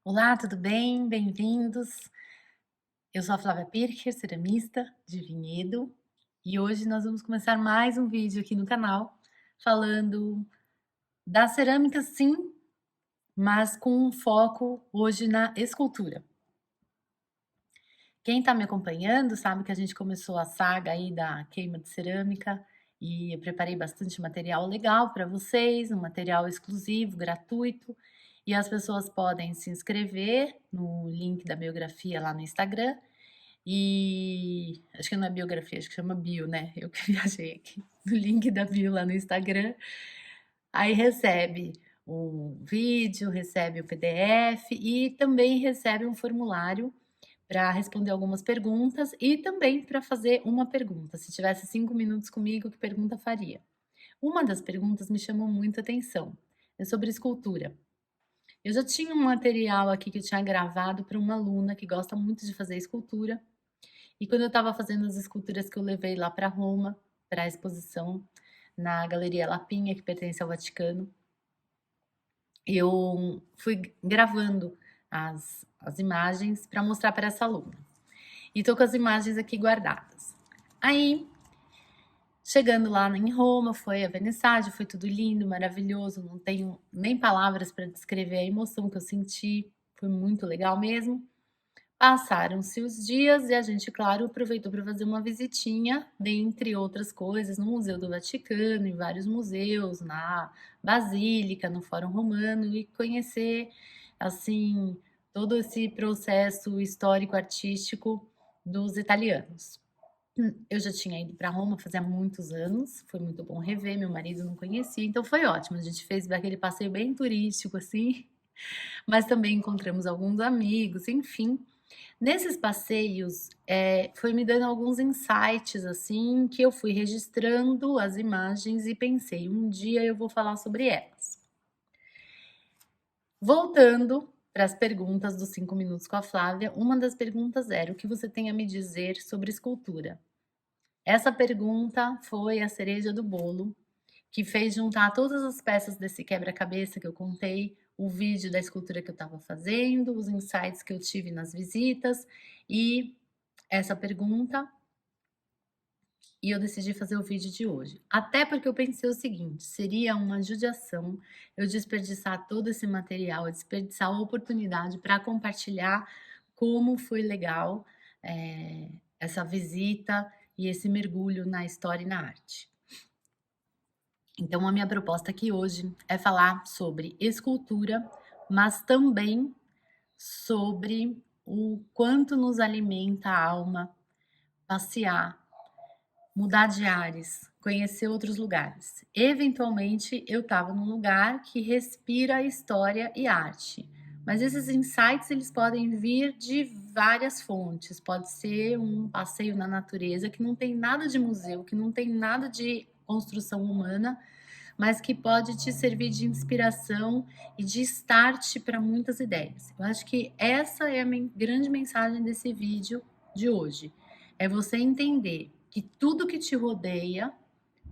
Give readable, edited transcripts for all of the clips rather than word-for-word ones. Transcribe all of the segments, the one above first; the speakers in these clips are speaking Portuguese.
Olá, tudo bem? Bem-vindos. Eu sou a Flávia Pircher, ceramista de Vinhedo, e hoje nós vamos começar mais um vídeo aqui no canal falando da cerâmica, sim, mas com um foco hoje na escultura. Quem está me acompanhando sabe que a gente começou a saga aí da queima de cerâmica e eu preparei bastante material legal para vocês, um material exclusivo, gratuito, e as pessoas podem se inscrever no link da biografia lá no Instagram. E acho que não é biografia, acho que chama bio, né? Eu que viajei aqui. No link da bio lá no Instagram. Aí recebe o vídeo, recebe o PDF e também recebe um formulário para responder algumas perguntas e também para fazer uma pergunta. Se tivesse 5 minutos comigo, que pergunta faria? Uma das perguntas me chamou muita atenção. É sobre escultura. Eu já tinha um material aqui que eu tinha gravado para uma aluna que gosta muito de fazer escultura. E quando eu estava fazendo as esculturas que eu levei lá para Roma, para a exposição na Galeria Lapinha, que pertence ao Vaticano, eu fui gravando as imagens para mostrar para essa aluna. E tô com as imagens aqui guardadas. Aí, chegando lá em Roma, foi a vernissage, foi tudo lindo, maravilhoso, não tenho nem palavras para descrever a emoção que eu senti, foi muito legal mesmo. Passaram-se os dias e a gente, claro, aproveitou para fazer uma visitinha, dentre outras coisas, no Museu do Vaticano, em vários museus, na Basílica, no Fórum Romano, e conhecer, assim, todo esse processo histórico-artístico dos italianos. Eu já tinha ido para Roma fazia muitos anos, foi muito bom rever, meu marido não conhecia, então foi ótimo. A gente fez aquele passeio bem turístico, assim, mas também encontramos alguns amigos, enfim. Nesses passeios, foi me dando alguns insights, assim, que eu fui registrando as imagens e pensei: "Um dia eu vou falar sobre elas". Voltando para as perguntas dos 5 minutos com a Flávia, uma das perguntas era: "O que você tem a me dizer sobre escultura?". Essa pergunta foi a cereja do bolo, que fez juntar todas as peças desse quebra-cabeça que eu contei, o vídeo da escultura que eu estava fazendo, os insights que eu tive nas visitas e essa pergunta, e eu decidi fazer o vídeo de hoje. Até porque eu pensei o seguinte: seria uma judiação eu desperdiçar todo esse material, eu desperdiçar a oportunidade para compartilhar como foi legal essa visita e esse mergulho na história e na arte. Então, a minha proposta aqui hoje é falar sobre escultura, mas também sobre o quanto nos alimenta a alma passear, mudar de ares, conhecer outros lugares. Eventualmente, eu estava num lugar que respira história e arte. Mas esses insights eles podem vir de várias fontes. Pode ser um passeio na natureza que não tem nada de museu, que não tem nada de construção humana, mas que pode te servir de inspiração e de start para muitas ideias. Eu acho que essa é a grande mensagem desse vídeo de hoje. É você entender que tudo que te rodeia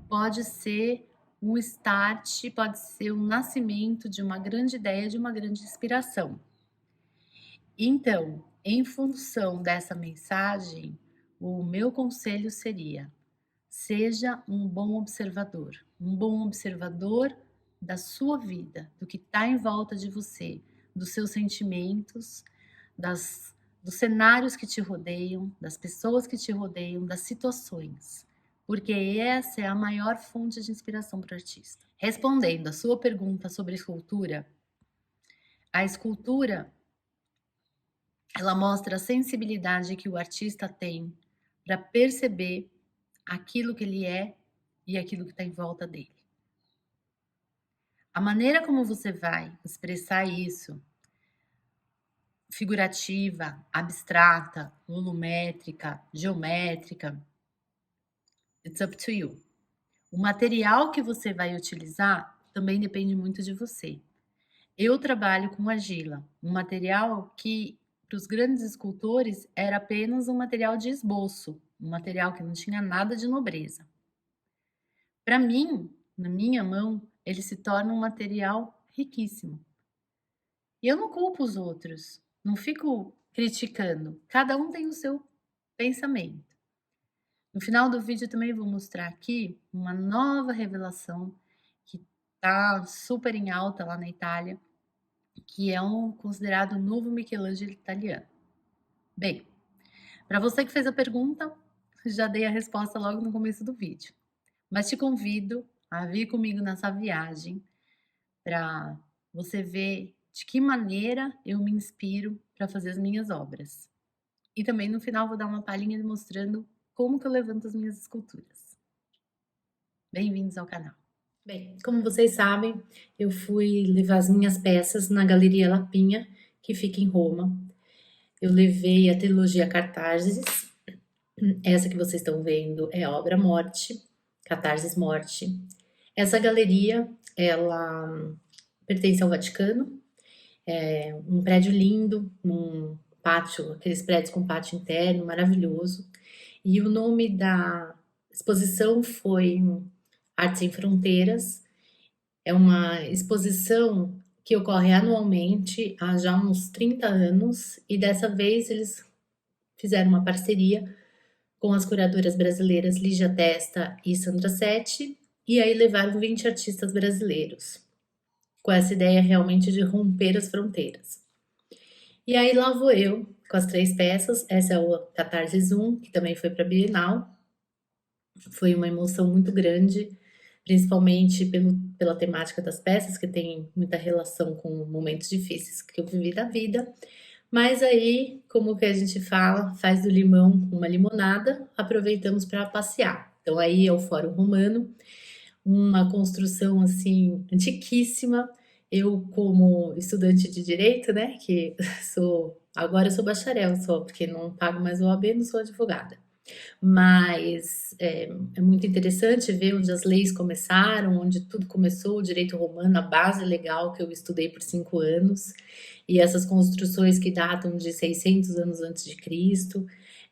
pode ser um start, pode ser um nascimento de uma grande ideia, de uma grande inspiração. Então, em função dessa mensagem, o meu conselho seria: seja um bom observador da sua vida, do que está em volta de você, dos seus sentimentos, dos cenários que te rodeiam, das pessoas que te rodeiam, das situações, porque essa é a maior fonte de inspiração para o artista. Respondendo a sua pergunta sobre escultura, a escultura ela mostra a sensibilidade que o artista tem para perceber aquilo que ele é e aquilo que está em volta dele. A maneira como você vai expressar isso, figurativa, abstrata, volumétrica, geométrica, it's up to you. O material que você vai utilizar também depende muito de você. Eu trabalho com argila, um material que para os grandes escultores era apenas um material de esboço, um material que não tinha nada de nobreza. Para mim, na minha mão, ele se torna um material riquíssimo. E eu não culpo os outros, não fico criticando, cada um tem o seu pensamento. No final do vídeo eu também vou mostrar aqui uma nova revelação que tá super em alta lá na Itália, que é considerado o novo Michelangelo italiano. Bem, para você que fez a pergunta, já dei a resposta logo no começo do vídeo. Mas te convido a vir comigo nessa viagem para você ver de que maneira eu me inspiro para fazer as minhas obras. E também no final vou dar uma palhinha mostrando como que eu levanto as minhas esculturas. Bem-vindos ao canal. Bem, como vocês sabem, eu fui levar as minhas peças na Galeria Lapinha, que fica em Roma. Eu levei a trilogia Catarses. Essa que vocês estão vendo é a obra Morte, Catarses Morte. Essa galeria, ela pertence ao Vaticano. É um prédio lindo, num pátio, aqueles prédios com pátio interno, maravilhoso. E o nome da exposição foi Arte Sem Fronteiras. É uma exposição que ocorre anualmente há já uns 30 anos e dessa vez eles fizeram uma parceria com as curadoras brasileiras Lígia Testa e Sandra Sete e aí levaram 20 artistas brasileiros com essa ideia realmente de romper as fronteiras. E aí lá vou eu com as 3 peças, essa é o Catarses 1, que também foi para a Bienal. Foi uma emoção muito grande, principalmente pela temática das peças, que tem muita relação com momentos difíceis que eu vivi da vida. Mas aí, como que a gente fala, faz do limão uma limonada, aproveitamos para passear. Então aí é o Fórum Romano, uma construção assim antiquíssima. Eu como estudante de direito, né, que agora eu sou bacharel só, porque não pago mais o OAB, não sou advogada. Mas é muito interessante ver onde as leis começaram, onde tudo começou, o direito romano, a base legal que eu estudei por 5 anos, e essas construções que datam de 600 anos antes de Cristo,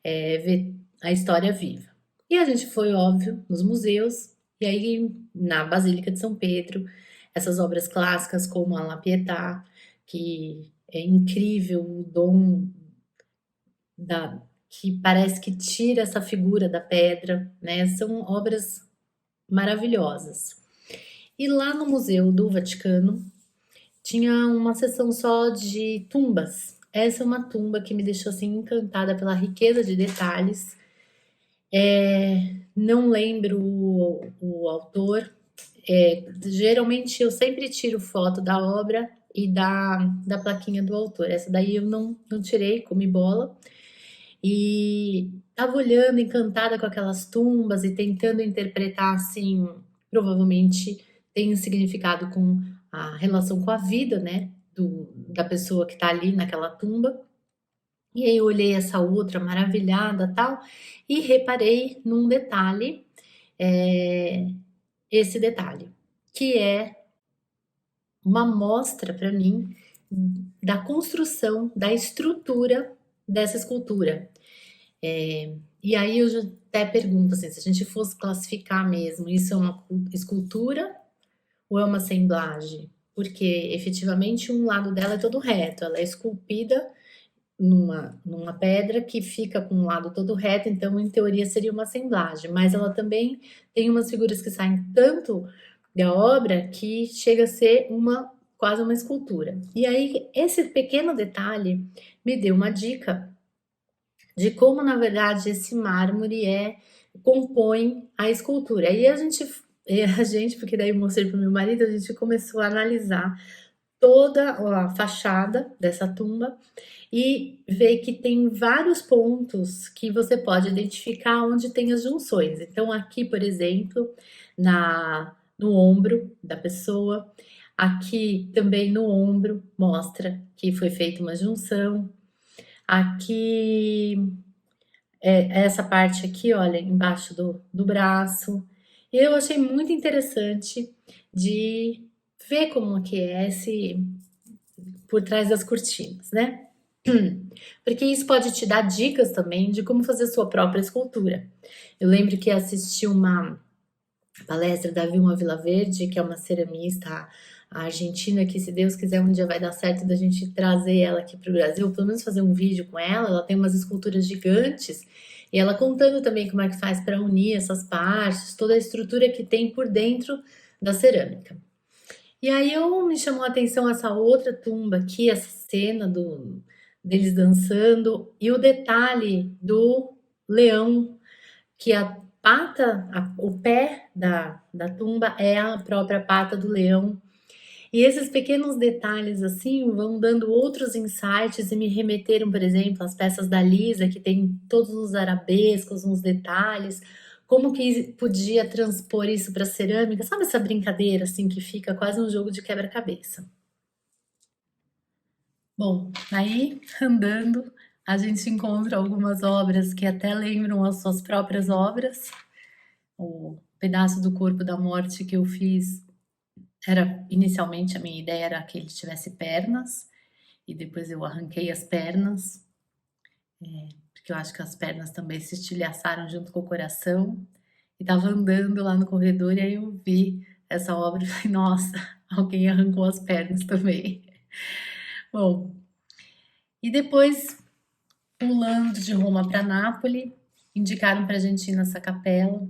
ver a história viva. E a gente foi, óbvio, nos museus, e aí na Basílica de São Pedro, essas obras clássicas como a La Pietà, que é incrível o dom que parece que tira essa figura da pedra, né? São obras maravilhosas. E lá no Museu do Vaticano tinha uma seção só de tumbas. Essa é uma tumba que me deixou assim encantada pela riqueza de detalhes. Não lembro o autor. Geralmente eu sempre tiro foto da obra e da plaquinha do autor. Essa daí eu não tirei, comi bola. E estava olhando, encantada com aquelas tumbas e tentando interpretar, assim, provavelmente tem um significado com a relação com a vida, né, da pessoa que está ali naquela tumba. E aí eu olhei essa outra maravilhada tal e reparei num detalhe, é, esse detalhe, que é uma mostra para mim da construção, da estrutura dessa escultura. E aí eu já até pergunto assim, se a gente fosse classificar mesmo, isso é uma escultura ou é uma assemblagem? Porque efetivamente um lado dela é todo reto, ela é esculpida numa pedra que fica com um lado todo reto, então em teoria seria uma assemblagem, mas ela também tem umas figuras que saem tanto da obra que chega a ser quase uma escultura. E aí esse pequeno detalhe me deu uma dica de como, na verdade, esse mármore compõe a escultura. Aí porque daí eu mostrei para o meu marido, a gente começou a analisar toda a fachada dessa tumba e ver que tem vários pontos que você pode identificar onde tem as junções. Então, aqui, por exemplo, no ombro da pessoa, aqui também no ombro mostra que foi feita uma junção. Aqui, essa parte aqui, olha, embaixo do braço. E eu achei muito interessante de ver como que é esse por trás das cortinas, né? Porque isso pode te dar dicas também de como fazer sua própria escultura. Eu lembro que assisti uma palestra da Vilma Vilaverde, que é uma ceramista a Argentina, que se Deus quiser um dia vai dar certo da gente trazer ela aqui para o Brasil, pelo menos fazer um vídeo com ela. Ela tem umas esculturas gigantes e ela contando também como é que faz para unir essas partes, toda a estrutura que tem por dentro da cerâmica. E aí me chamou a atenção essa outra tumba aqui, essa cena deles dançando e o detalhe do leão, que a pata, o pé da tumba é a própria pata do leão. E esses pequenos detalhes assim vão dando outros insights e me remeteram, por exemplo, às peças da Lisa, que tem todos os arabescos, uns detalhes, como que podia transpor isso para cerâmica, sabe essa brincadeira assim que fica quase um jogo de quebra-cabeça. Bom, aí andando, a gente encontra algumas obras que até lembram as suas próprias obras. O pedaço do corpo da morte que eu fiz era inicialmente a minha ideia era que ele tivesse pernas e depois eu arranquei as pernas, porque eu acho que as pernas também se estilhaçaram junto com o coração. E estava andando lá no corredor e aí eu vi essa obra e falei, nossa, alguém arrancou as pernas também. Bom, e depois, pulando de Roma para Nápoles, indicaram para a gente ir nessa capela,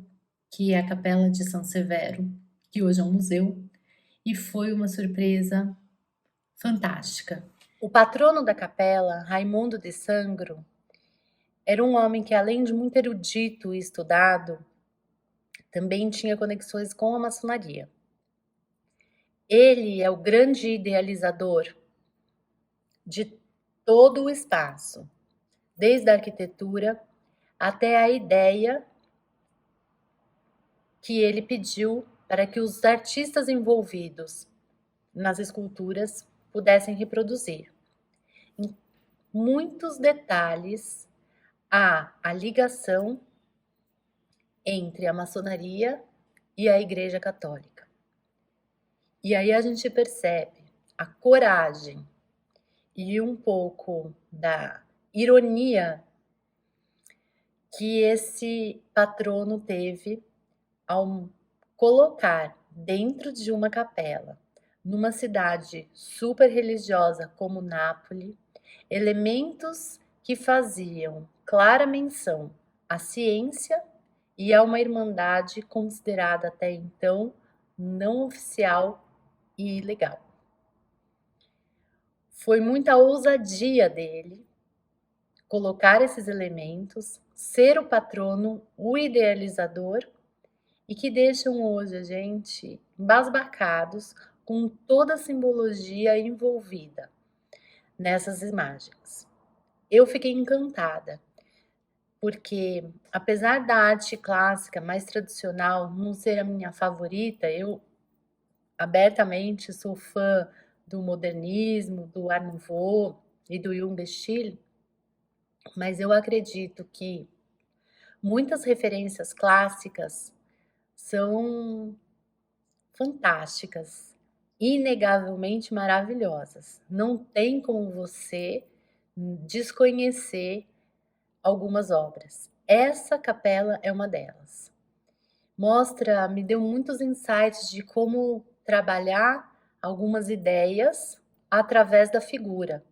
que é a Capela de São Severo, que hoje é um museu, e foi uma surpresa fantástica. O patrono da capela, Raimundo de Sangro, era um homem que, além de muito erudito e estudado, também tinha conexões com a maçonaria. Ele é o grande idealizador de todo o espaço, desde a arquitetura até a ideia que ele pediu para que os artistas envolvidos nas esculturas pudessem reproduzir. Em muitos detalhes há a ligação entre a maçonaria e a Igreja Católica. E aí a gente percebe a coragem e um pouco da ironia que esse patrono teve ao colocar dentro de uma capela, numa cidade super religiosa como Nápoles, elementos que faziam clara menção à ciência e a uma irmandade considerada até então não oficial e ilegal. Foi muita ousadia dele colocar esses elementos, ser o patrono, o idealizador, e que deixam hoje a gente embasbacados com toda a simbologia envolvida nessas imagens. Eu fiquei encantada, porque apesar da arte clássica mais tradicional não ser a minha favorita, eu abertamente sou fã do modernismo, do Art Nouveau e do Jugendstil, mas eu acredito que muitas referências clássicas são fantásticas, inegavelmente maravilhosas. Não tem como você desconhecer algumas obras. Essa capela é uma delas. Me deu muitos insights de como trabalhar algumas ideias através da figura.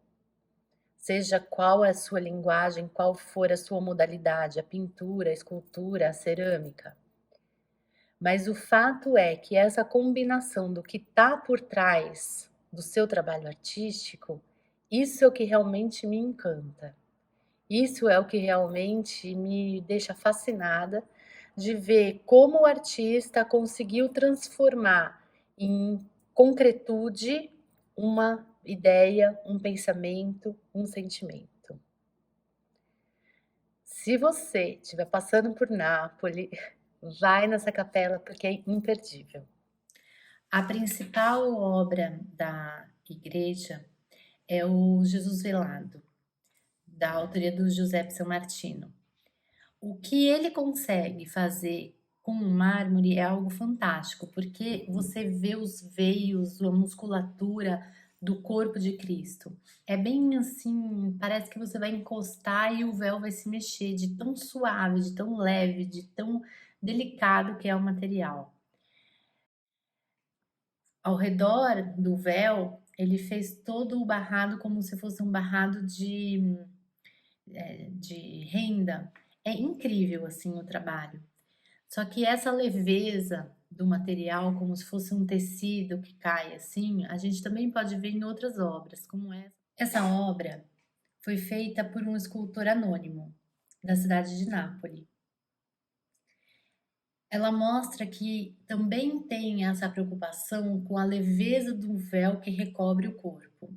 Seja qual é a sua linguagem, qual for a sua modalidade, a pintura, a escultura, a cerâmica. Mas o fato é que essa combinação do que está por trás do seu trabalho artístico, isso é o que realmente me encanta. Isso é o que realmente me deixa fascinada de ver como o artista conseguiu transformar em concretude uma ideia, um pensamento, um sentimento. Se você estiver passando por Nápoles, vai nessa capela porque é imperdível. A principal obra da igreja é o Jesus Velado, da autoria do Giuseppe Sammartino. O que ele consegue fazer com o mármore é algo fantástico, porque você vê os veios, a musculatura do corpo de Cristo. É bem assim, parece que você vai encostar e o véu vai se mexer, de tão suave, de tão leve, de tão delicado que é o material. Ao redor do véu, ele fez todo o barrado como se fosse um barrado de renda. É incrível, assim, o trabalho. Só que essa leveza do material, como se fosse um tecido que cai assim, a gente também pode ver em outras obras, como essa. Essa obra foi feita por um escultor anônimo da cidade de Nápoles. Ela mostra que também tem essa preocupação com a leveza do véu que recobre o corpo.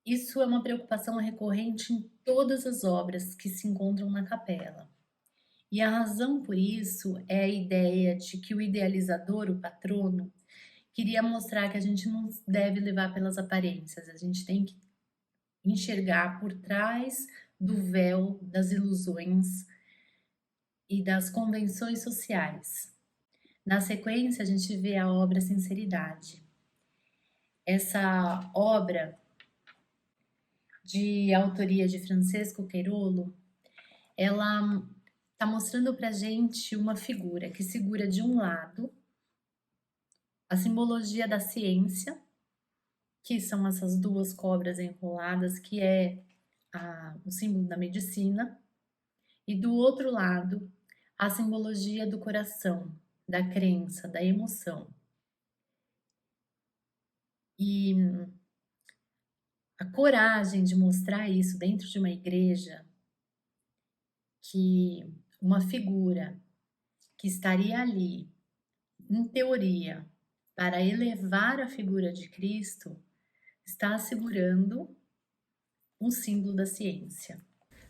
Isso é uma preocupação recorrente em todas as obras que se encontram na capela. E a razão por isso é a ideia de que o idealizador, o patrono, queria mostrar que a gente não deve levar pelas aparências, a gente tem que enxergar por trás do véu das ilusões e das convenções sociais. Na sequência, a gente vê a obra Sinceridade. Essa obra, de autoria de Francesco Queirolo, ela está mostrando para gente uma figura que segura de um lado a simbologia da ciência, que são essas duas cobras enroladas, que é o símbolo da medicina, e do outro lado a simbologia do coração, da crença, da emoção. E a coragem de mostrar isso dentro de uma igreja, que uma figura que estaria ali, em teoria, para elevar a figura de Cristo, está segurando um símbolo da ciência.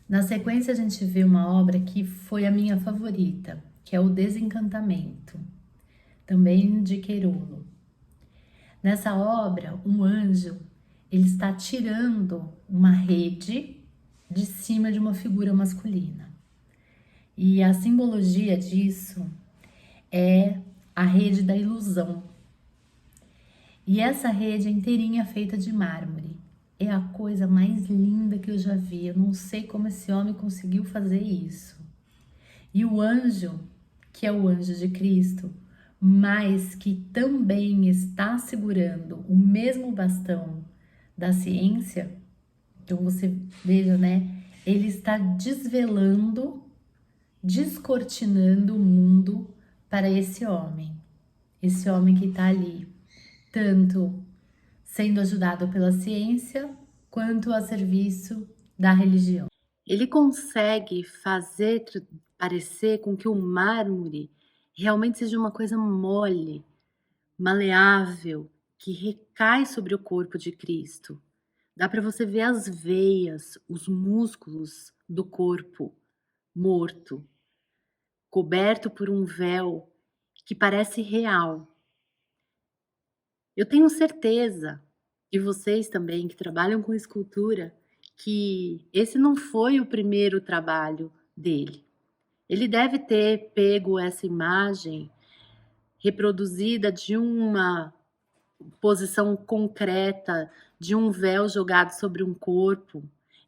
Na sequência, a gente vê uma obra que foi a minha favorita, que é o Desencantamento, também de Queirolo. Nessa obra, um anjo ele está tirando uma rede de cima de uma figura masculina. E a simbologia disso é a rede da ilusão. E essa rede é inteirinha feita de mármore. É a coisa mais linda que eu já vi. Eu não sei como esse homem conseguiu fazer isso. E o anjo, que é o anjo de Cristo, mas que também está segurando o mesmo bastão da ciência, então você veja, né? Ele está desvelando, descortinando o mundo para esse homem que está ali, tanto sendo ajudado pela ciência quanto a serviço da religião. Ele consegue fazer parecer com que o mármore realmente seja uma coisa mole, maleável, que recai sobre o corpo de Cristo. Dá para você ver as veias, os músculos do corpo morto, coberto por um véu que parece real. Eu tenho certeza, e vocês também que trabalham com escultura, que esse não foi o primeiro trabalho dele. Ele deve ter pego essa imagem reproduzida de uma posição concreta de um véu jogado sobre um corpo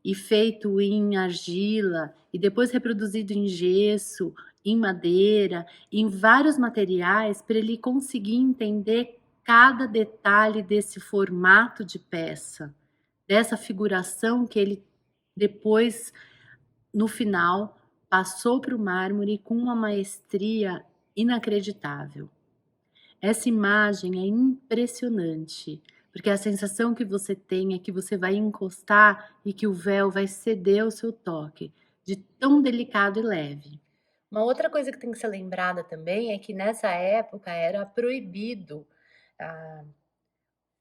e feito em argila e depois reproduzido em gesso, em madeira, em vários materiais para ele conseguir entender cada detalhe desse formato de peça, dessa figuração que ele depois, no final, passou para o mármore com uma maestria inacreditável. Essa imagem é impressionante, porque a sensação que você tem é que você vai encostar e que o véu vai ceder ao seu toque, de tão delicado e leve. Uma outra coisa que tem que ser lembrada também é que nessa época era proibido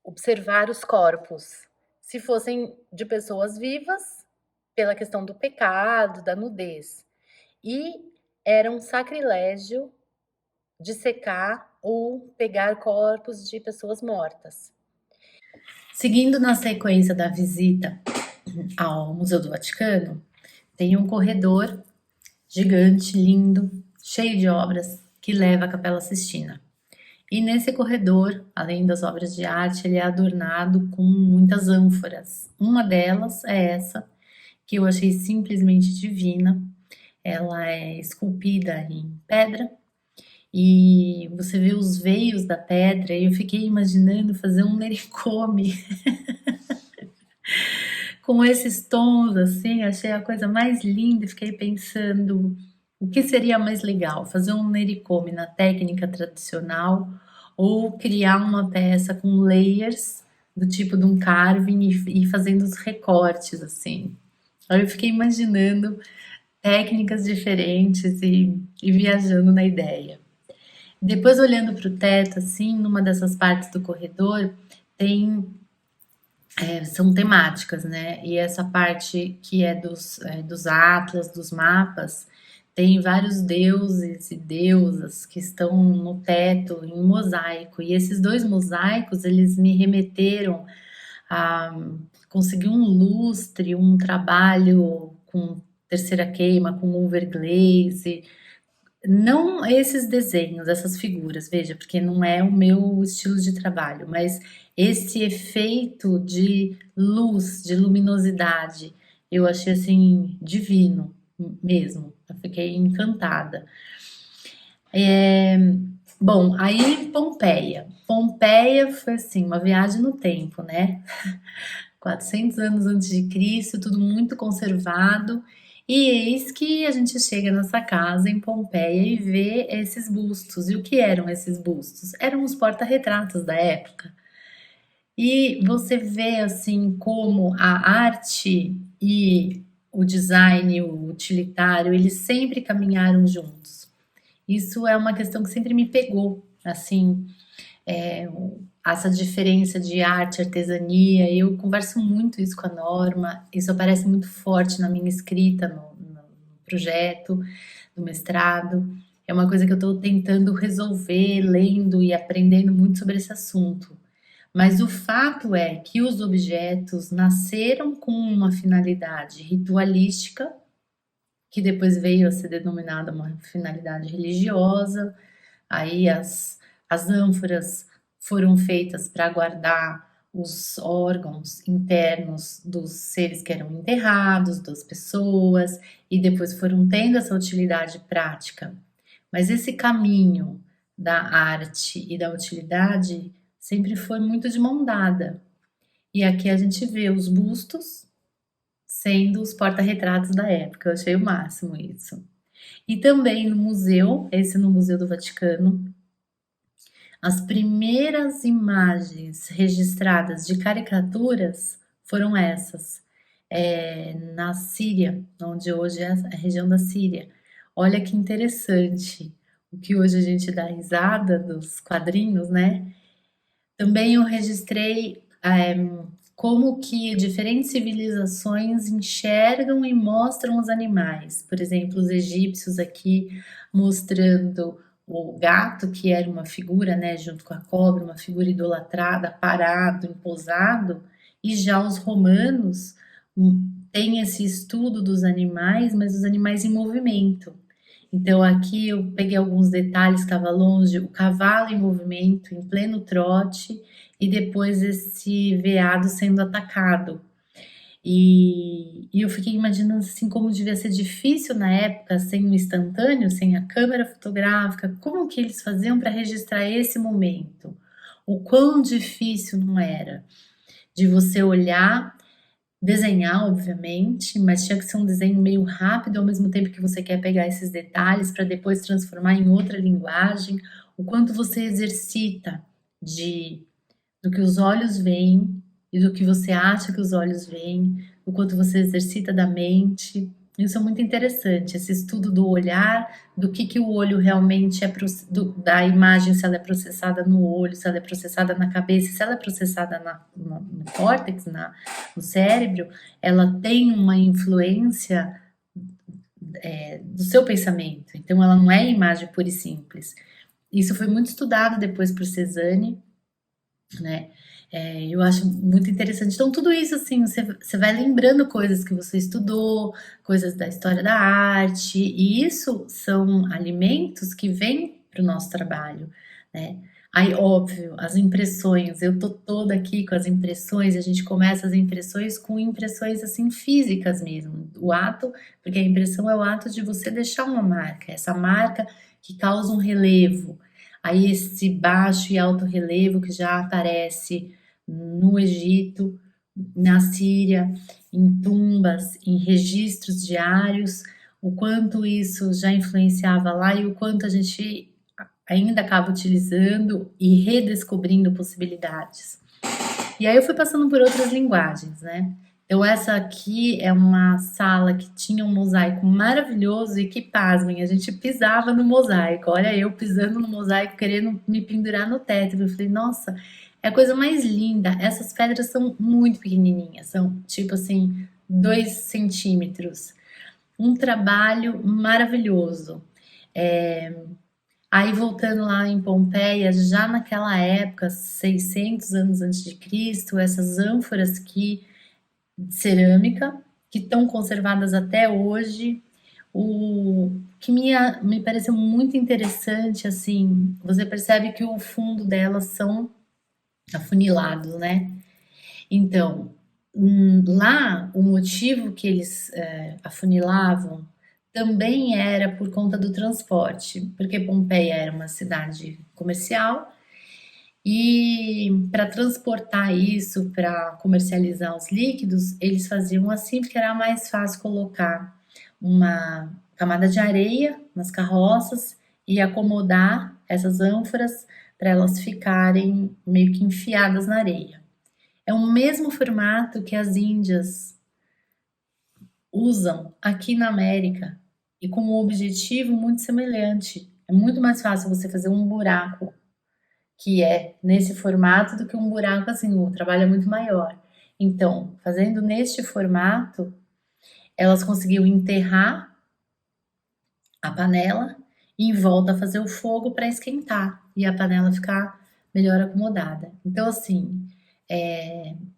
observar os corpos, se fossem de pessoas vivas, pela questão do pecado, da nudez. E era um sacrilégio dissecar ou pegar corpos de pessoas mortas. Seguindo na sequência da visita ao Museu do Vaticano, tem um corredor gigante, lindo, cheio de obras, que leva à Capela Sistina. E nesse corredor, além das obras de arte, ele é adornado com muitas ânforas. Uma delas é essa, que eu achei simplesmente divina. Ela é esculpida em pedra e você vê os veios da pedra, e eu fiquei imaginando fazer um nericome com esses tons, assim, achei a coisa mais linda e fiquei pensando o que seria mais legal, fazer um nericome na técnica tradicional ou criar uma peça com layers do tipo de um carving e fazendo os recortes, assim. Aí eu fiquei imaginando técnicas diferentes e viajando na ideia. Depois, olhando para o teto, assim, numa dessas partes do corredor, tem são temáticas, né? E essa parte que é dos atlas, dos mapas, tem vários deuses e deusas que estão no teto em mosaico. E esses dois mosaicos, eles me remeteram a conseguir um lustre, um trabalho com terceira queima, com overglaze, não esses desenhos, essas figuras, veja, porque não é o meu estilo de trabalho, mas esse efeito de luz, de luminosidade, eu achei assim divino mesmo. Eu fiquei encantada. Bom, aí Pompeia. Pompeia foi assim, uma viagem no tempo, né? 400 anos antes de Cristo, tudo muito conservado. E eis que a gente chega nessa casa em Pompeia e vê esses bustos. E o que eram esses bustos? Eram os porta-retratos da época. E você vê assim como a arte e o design, o utilitário, eles sempre caminharam juntos. Isso é uma questão que sempre me pegou, assim, é, essa diferença de arte, artesania. Eu converso muito isso com a Norma, isso aparece muito forte na minha escrita, no projeto do mestrado. É uma coisa que eu estou tentando resolver, lendo e aprendendo muito sobre esse assunto. Mas o fato é que os objetos nasceram com uma finalidade ritualística, que depois veio a ser denominada uma finalidade religiosa. Aí as ânforas foram feitas para guardar os órgãos internos dos seres que eram enterrados, das pessoas, e depois foram tendo essa utilidade prática. Mas esse caminho da arte e da utilidade sempre foi muito de mão dada. E aqui a gente vê os bustos sendo os porta-retratos da época. Eu achei o máximo isso. E também no museu, esse no Museu do Vaticano, as primeiras imagens registradas de caricaturas foram essas, na Síria, onde hoje é a região da Síria. Olha que interessante, o que hoje a gente dá risada dos quadrinhos, né? Também eu registrei como que diferentes civilizações enxergam e mostram os animais. Por exemplo, os egípcios aqui mostrando o gato, que era uma figura, né, junto com a cobra, uma figura idolatrada, parado, emposado, e já os romanos têm esse estudo dos animais, mas os animais em movimento. Então aqui eu peguei alguns detalhes, estava longe, o cavalo em movimento, em pleno trote, e depois esse veado sendo atacado. E eu fiquei imaginando assim como devia ser difícil na época, sem o instantâneo, sem a câmera fotográfica, como que eles faziam para registrar esse momento? O quão difícil não era de você olhar, desenhar, obviamente, mas tinha que ser um desenho meio rápido ao mesmo tempo que você quer pegar esses detalhes para depois transformar em outra linguagem. O quanto você exercita de do que os olhos veem e do que você acha que os olhos veem, o quanto você exercita da mente. Isso é muito interessante, esse estudo do olhar, do que o olho realmente é, da imagem, se ela é processada no olho, se ela é processada na cabeça, se ela é processada no córtex, no cérebro, ela tem uma influência do seu pensamento. Então, ela não é imagem pura e simples. Isso foi muito estudado depois por Cezanne, né? Eu acho muito interessante. Então, tudo isso, assim, você vai lembrando coisas que você estudou, coisas da história da arte, e isso são alimentos que vêm para o nosso trabalho, né? Aí, óbvio, as impressões, eu tô toda aqui com as impressões, a gente começa as impressões com impressões, assim, físicas mesmo. O ato, porque a impressão é o ato de você deixar uma marca, essa marca que causa um relevo. Aí esse baixo e alto relevo que já aparece no Egito, na Síria, em tumbas, em registros diários, o quanto isso já influenciava lá e o quanto a gente ainda acaba utilizando e redescobrindo possibilidades. E aí eu fui passando por outras linguagens, né? Então essa aqui é uma sala que tinha um mosaico maravilhoso e que, pasmem, a gente pisava no mosaico. Olha eu pisando no mosaico, querendo me pendurar no teto. Eu falei, nossa, é a coisa mais linda. Essas pedras são muito pequenininhas, são tipo assim, 2 centímetros. Um trabalho maravilhoso. Aí voltando lá em Pompeia, já naquela época, 600 anos antes de Cristo, essas ânforas que de cerâmica que estão conservadas até hoje. O que me pareceu muito interessante, assim, você percebe que o fundo delas são afunilados, né? Então, lá o motivo que eles afunilavam também era por conta do transporte, porque Pompeia era uma cidade comercial e para transportar isso, para comercializar os líquidos, eles faziam assim porque era mais fácil colocar uma camada de areia nas carroças e acomodar essas ânforas para elas ficarem meio que enfiadas na areia. É o mesmo formato que as Índias usam aqui na América e com um objetivo muito semelhante. É muito mais fácil você fazer um buraco que é nesse formato do que um buraco assim, o trabalho é muito maior. Então, fazendo neste formato, elas conseguiam enterrar a panela e em volta fazer o fogo para esquentar e a panela ficar melhor acomodada. Então, assim,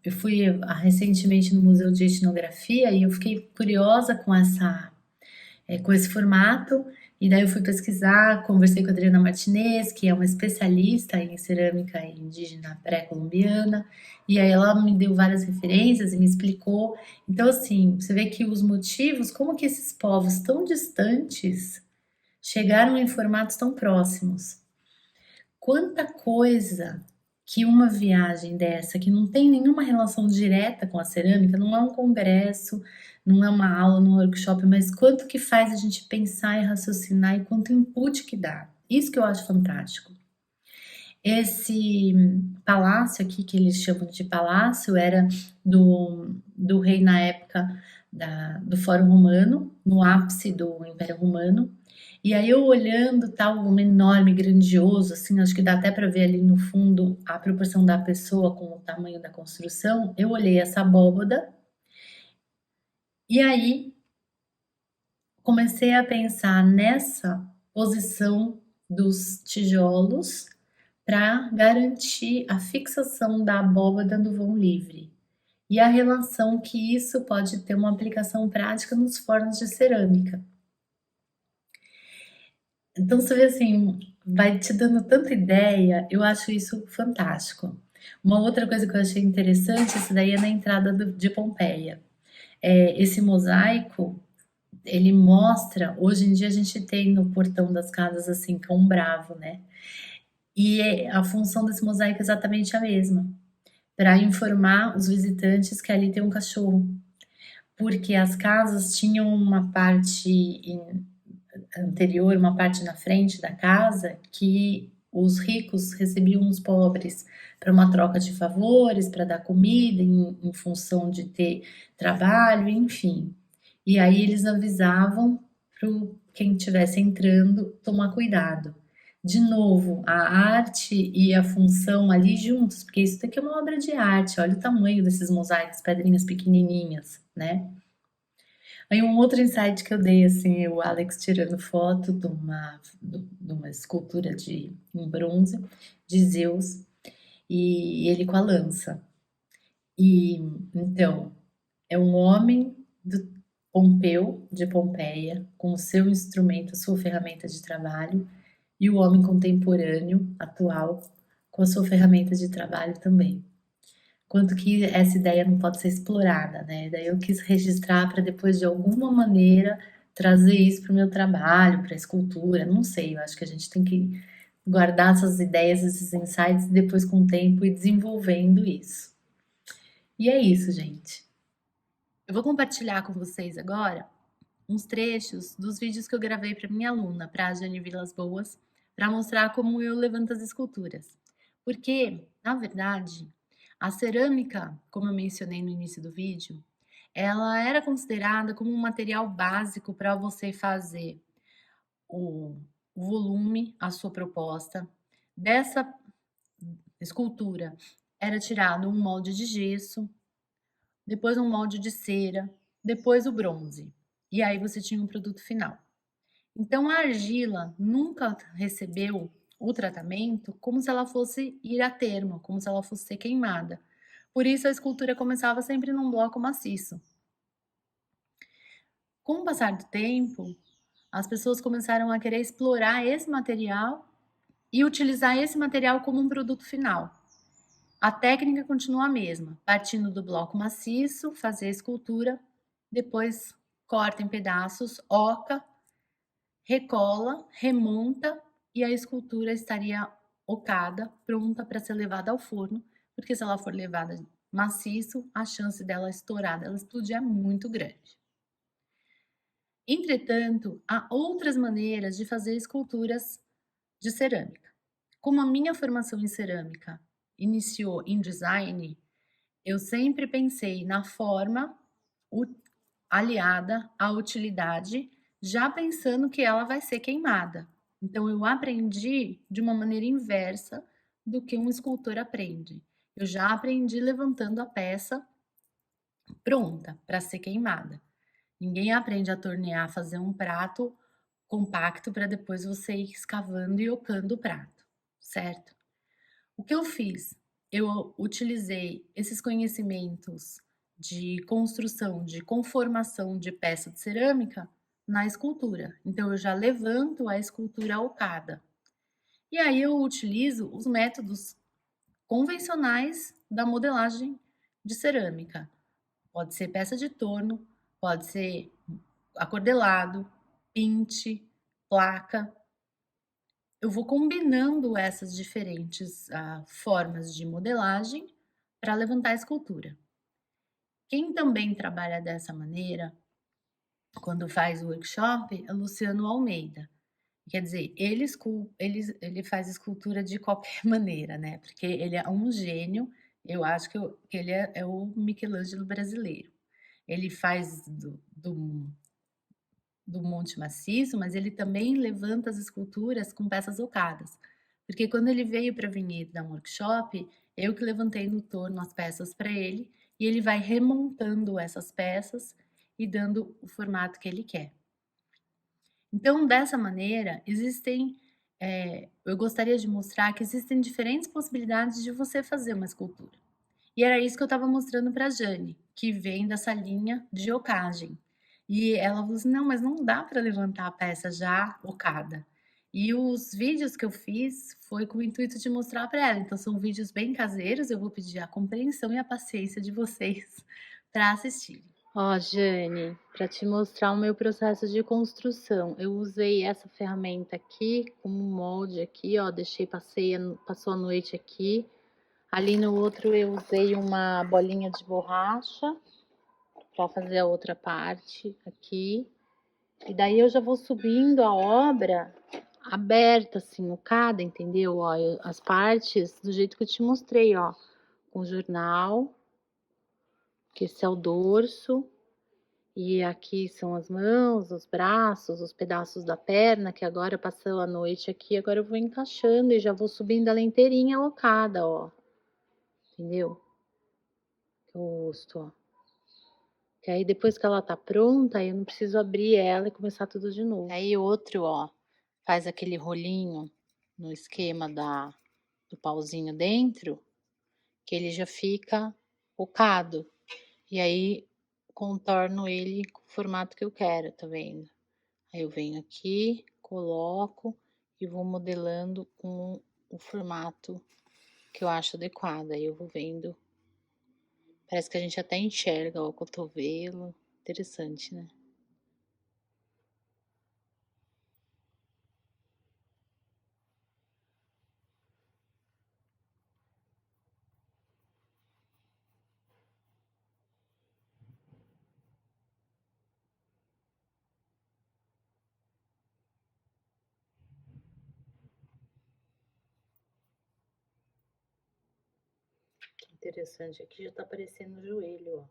eu fui recentemente no Museu de Etnografia e eu fiquei curiosa com esse formato. E daí eu fui pesquisar, conversei com a Adriana Martinez, que é uma especialista em cerâmica indígena pré-colombiana, e aí ela me deu várias referências e me explicou. Então, assim, você vê que os motivos, como que esses povos tão distantes chegaram em formatos tão próximos. Quanta coisa que uma viagem dessa, que não tem nenhuma relação direta com a cerâmica, não é um congresso, não é uma aula, não é um workshop, mas quanto que faz a gente pensar e raciocinar e quanto input que dá. Isso que eu acho fantástico. Esse palácio aqui, que eles chamam de palácio, era do rei na época do Fórum Romano, no ápice do Império Romano. E aí eu olhando tal, um enorme, grandioso, assim, acho que dá até para ver ali no fundo a proporção da pessoa com o tamanho da construção. Eu olhei essa abóboda e aí comecei a pensar nessa posição dos tijolos para garantir a fixação da abóbada no vão livre e a relação que isso pode ter uma aplicação prática nos fornos de cerâmica. Então você vê assim, vai te dando tanta ideia, eu acho isso fantástico. Uma outra coisa que eu achei interessante, isso daí é na entrada de Pompeia. Esse mosaico, ele mostra, hoje em dia a gente tem no portão das casas assim, cão bravo, né? E a função desse mosaico é exatamente a mesma, para informar os visitantes que ali tem um cachorro. Porque as casas tinham uma parte anterior, uma parte na frente da casa, que os ricos recebiam os pobres para uma troca de favores, para dar comida em função de ter trabalho, enfim. E aí eles avisavam para quem estivesse entrando tomar cuidado. De novo, a arte e a função ali juntos, porque isso daqui é uma obra de arte, olha o tamanho desses mosaicos, pedrinhas pequenininhas, né? Aí um outro insight que eu dei, assim, o Alex tirando foto de uma escultura em bronze de Zeus e ele com a lança. E então, é um homem do Pompeu de Pompeia com o seu instrumento, a sua ferramenta de trabalho, e o homem contemporâneo, atual, com a sua ferramenta de trabalho também. Quanto que essa ideia não pode ser explorada, né? Daí eu quis registrar para depois, de alguma maneira, trazer isso para o meu trabalho, para a escultura, não sei, eu acho que a gente tem que guardar essas ideias, esses insights e depois com o tempo ir desenvolvendo isso. E é isso, gente. Eu vou compartilhar com vocês agora uns trechos dos vídeos que eu gravei para minha aluna, para a Jane Vilas Boas, para mostrar como eu levanto as esculturas. Porque, na verdade, a cerâmica, como eu mencionei no início do vídeo, ela era considerada como um material básico para você fazer o volume, a sua proposta. Dessa escultura era tirado um molde de gesso, depois um molde de cera, depois o bronze. E aí você tinha um produto final. Então a argila nunca recebeu o tratamento como se ela fosse ir a termo, como se ela fosse ser queimada. Por isso a escultura começava sempre num bloco maciço. Com o passar do tempo, as pessoas começaram a querer explorar esse material e utilizar esse material como um produto final. A técnica continua a mesma, partindo do bloco maciço, fazer a escultura, depois corta em pedaços, oca, recola, remonta e a escultura estaria ocada, pronta para ser levada ao forno, porque se ela for levada maciço, a chance dela estourar, dela explodir é muito grande. Entretanto, há outras maneiras de fazer esculturas de cerâmica. Como a minha formação em cerâmica iniciou em design, eu sempre pensei na forma aliada à utilidade, já pensando que ela vai ser queimada. Então eu aprendi de uma maneira inversa do que um escultor aprende. Eu já aprendi levantando a peça pronta para ser queimada. Ninguém aprende a tornear, fazer um prato compacto para depois você ir escavando e ocando o prato, certo? O que eu fiz? Eu utilizei esses conhecimentos de construção, de conformação de peça de cerâmica na escultura. Então, eu já levanto a escultura ocada. E aí eu utilizo os métodos convencionais da modelagem de cerâmica. Pode ser peça de torno, pode ser acordelado, pinte, placa. Eu vou combinando essas diferentes formas de modelagem para levantar a escultura. Quem também trabalha dessa maneira, quando faz o workshop, é Luciano Almeida. Quer dizer, ele faz escultura de qualquer maneira, né? Porque ele é um gênio. Eu acho que ele é o Michelangelo brasileiro. Ele faz do Monte Maciço, mas ele também levanta as esculturas com peças ocadas. Porque quando ele veio para Vinhedo dar um workshop, eu que levantei no torno as peças para ele e ele vai remontando essas peças e dando o formato que ele quer. Então, dessa maneira, eu gostaria de mostrar que existem diferentes possibilidades de você fazer uma escultura. E era isso que eu estava mostrando para a Jane, que vem dessa linha de ocagem. E ela falou assim: não, mas não dá para levantar a peça já ocada. E os vídeos que eu fiz foi com o intuito de mostrar para ela. Então, são vídeos bem caseiros. Eu vou pedir a compreensão e a paciência de vocês para assistirem. Ó, Jane, para te mostrar o meu processo de construção, eu usei essa ferramenta aqui, como molde aqui, ó, passou a noite aqui. Ali no outro eu usei uma bolinha de borracha para fazer a outra parte aqui. E daí eu já vou subindo a obra aberta, assim, no cada, entendeu? Ó, as partes do jeito que eu te mostrei, ó, com jornal, que esse é o dorso, e aqui são as mãos, os braços, os pedaços da perna, que agora passou a noite aqui, agora eu vou encaixando e já vou subindo ela inteirinha alocada, ó. Entendeu? O rosto, ó. Que aí depois que ela tá pronta, eu não preciso abrir ela e começar tudo de novo. Aí outro, ó, faz aquele rolinho no esquema do pauzinho dentro, que ele já fica ocado. E aí contorno ele com o formato que eu quero, tá vendo? Aí eu venho aqui, coloco e vou modelando com o formato que eu acho adequado. Aí eu vou vendo. Parece que a gente até enxerga ó, o cotovelo. Interessante, né? Interessante, aqui já tá aparecendo o joelho, ó.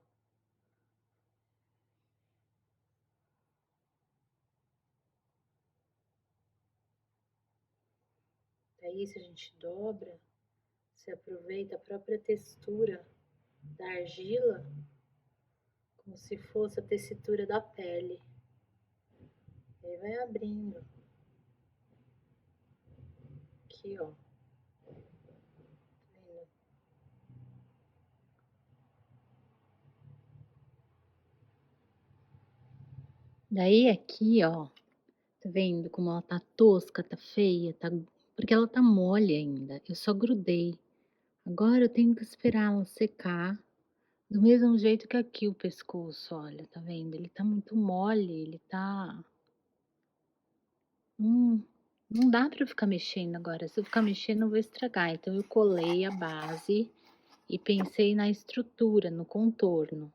Daí, se a gente dobra, você aproveita a própria textura da argila, como se fosse a textura da pele. Aí vai abrindo. Aqui, ó. Tá vendo? Daí aqui, ó, tá vendo como ela tá tosca, tá feia, tá... Porque ela tá mole ainda, eu só grudei. Agora eu tenho que esperar ela secar, do mesmo jeito que aqui o pescoço, olha, tá vendo? Ele tá muito mole, ele tá... Não dá pra eu ficar mexendo agora, se eu ficar mexendo eu vou estragar. Então eu colei a base e pensei na estrutura, no contorno.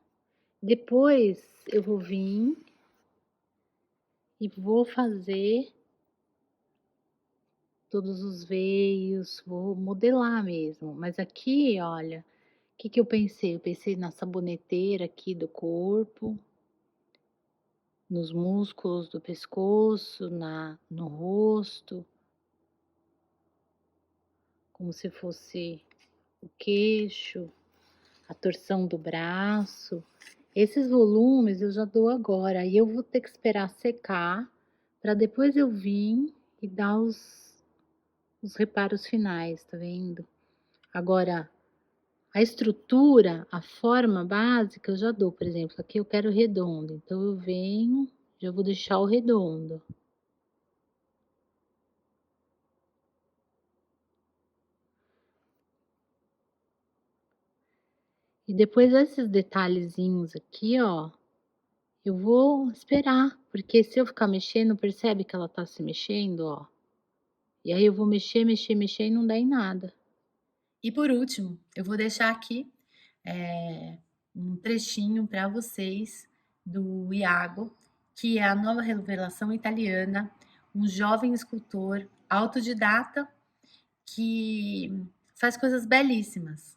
Depois eu vou vir e vou fazer todos os veios, vou modelar mesmo. Mas aqui, olha, o que que eu pensei? Eu pensei na saboneteira aqui do corpo, nos músculos do pescoço, no rosto, como se fosse o queixo, a torção do braço. Esses volumes eu já dou agora, e eu vou ter que esperar secar para depois eu vir e dar os reparos finais, tá vendo? Agora, a estrutura, a forma básica eu já dou, por exemplo, aqui eu quero redondo, então eu venho, já vou deixar o redondo. E depois esses detalhezinhos aqui, ó, eu vou esperar, porque se eu ficar mexendo, percebe que ela tá se mexendo, ó. E aí eu vou mexer, mexer, mexer e não dá em nada. E por último, eu vou deixar aqui um trechinho para vocês do Iago, que é a nova revelação italiana, um jovem escultor autodidata que faz coisas belíssimas.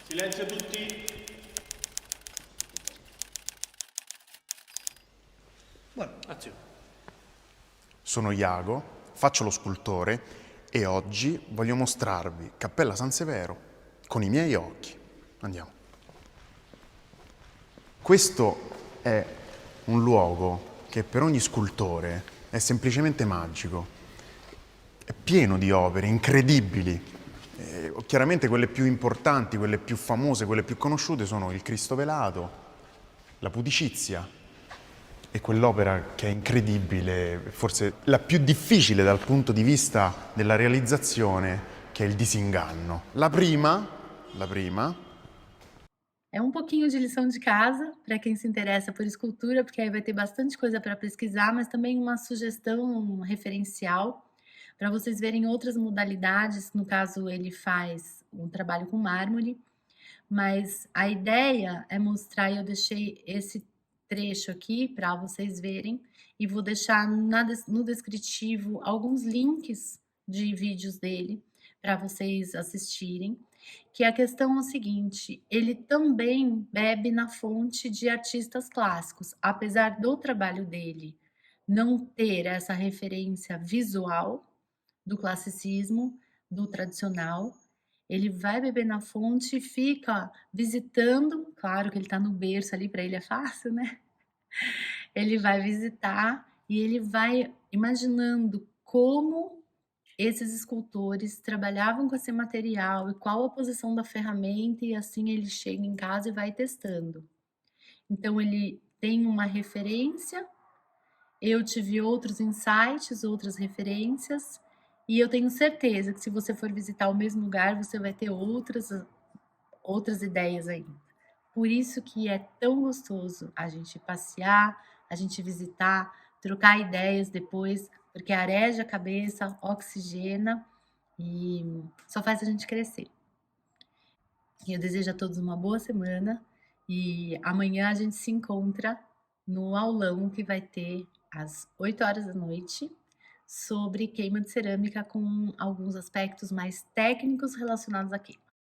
Silenzio tutti. Buono, azione. Sono Iago, faccio lo scultore e oggi voglio mostrarvi Cappella San Severo con i miei occhi. Andiamo. Questo è un luogo che per ogni scultore è semplicemente magico. È pieno di opere incredibili. Chiaramente quelle più importanti, quelle più famose, quelle più conosciute sono il Cristo velato, la Pudicizia e quell'opera che è incredibile, forse la più difficile dal punto di vista della realizzazione, che è il Disinganno. La prima É um pouquinho de lição de casa para quem se interessa por escultura, porque aí vai ter bastante coisa para pesquisar, mas também uma sugestão referencial para vocês verem outras modalidades. No caso, ele faz um trabalho com mármore, mas a ideia é mostrar, e eu deixei esse trecho aqui para vocês verem, e vou deixar no descritivo alguns links de vídeos dele para vocês assistirem, que a questão é o seguinte, ele também bebe na fonte de artistas clássicos, apesar do trabalho dele não ter essa referência visual do classicismo, do tradicional, ele vai beber na fonte e fica visitando, claro que ele está no berço ali, para ele é fácil, né? Ele vai visitar e ele vai imaginando como esses escultores trabalhavam com esse material e qual a posição da ferramenta, e assim ele chega em casa e vai testando. Então ele tem uma referência, eu tive outros insights, outras referências, e eu tenho certeza que se você for visitar o mesmo lugar, você vai ter outras ideias ainda. Por isso que é tão gostoso a gente passear, a gente visitar, trocar ideias depois, porque areja a cabeça, oxigena e só faz a gente crescer. E eu desejo a todos uma boa semana e amanhã a gente se encontra no aulão que vai ter às 8 horas da noite sobre queima de cerâmica com alguns aspectos mais técnicos relacionados à queima.